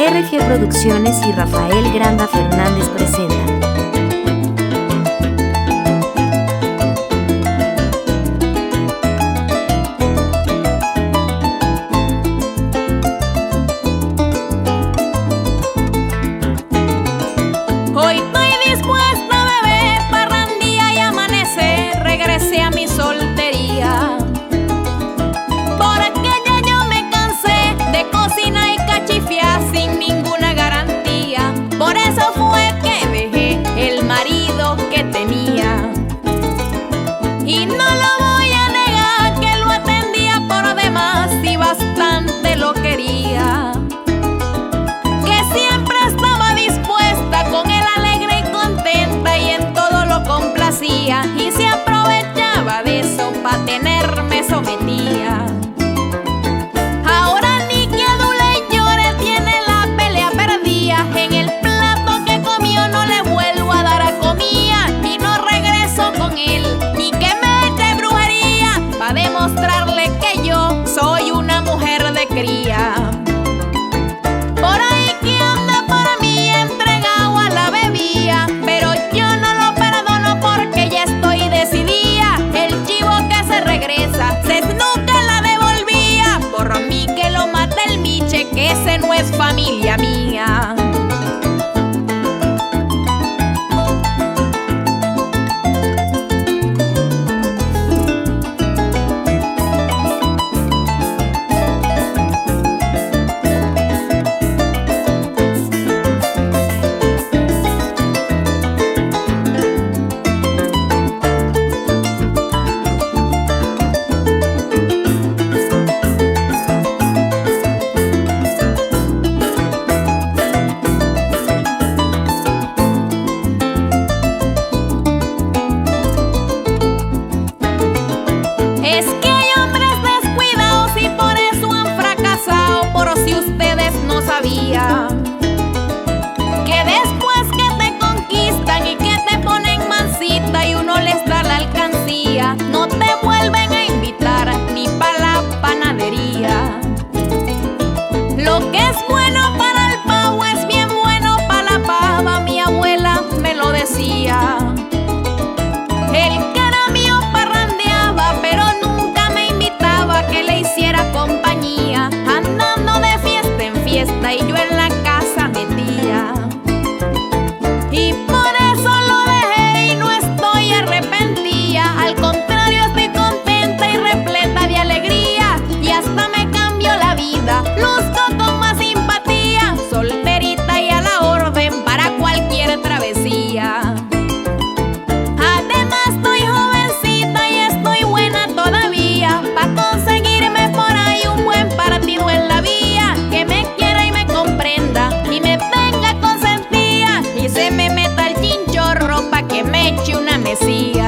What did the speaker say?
RG Producciones y Rafael Granda Fernández presentan. Hoy estoy dispuesta a beber, parrandía y amanecer. Regresé a mi soltería, porque ya yo me cansé de cocina y cachifia sin ninguna garantía. Por eso fue que dejé el marido que tenía. Y no lo voy a negar que lo atendía por demás y bastante lo quería. Que siempre estaba dispuesta con él, alegre y contenta, y en todo lo complacía, y se aprovechaba de eso pa' tenerme sometida. Ahora ni que adule y llore, tiene la pelea perdida. En el plato que comió no le vuelvo a dar a comida, y no regreso con él ni que me eche brujería, pa' demostrarle que yo soy una mujer de cría. Por ahí que anda para mí entregado a la bebida, pero yo no lo perdono porque ya estoy decidida. El chivo que se regresa, se nunca la devolvía. Por mí que lo mate el miche, que ese no es familia mía. Es que hay hombres descuidados y por eso han fracasado. Por si ustedes no sabían, que después que te conquistan y que te ponen mansita y uno les da la alcancía, no te vuelven a invitar ni pa' la panadería. Lo que es bueno para el pavo es bien bueno para la pava, mi abuela me lo decía. El que era mío parrandeaba, pero nunca me invitaba a que le hiciera compañía, andando de fiesta en fiesta y yo en la casa metía. Y por eso lo dejé y no estoy arrepentida, al contrario estoy contenta y repleta de alegría, y hasta me cambió la vida, luzco con más simpatía, solterita y a la orden para cualquier travesía. Además estoy jovencita y estoy buena todavía, pa' conseguirme por ahí un buen partido en la vía, que me quiera y me comprenda y me tenga consentida, y se me meta el chinchorro pa' que me eche una mesía.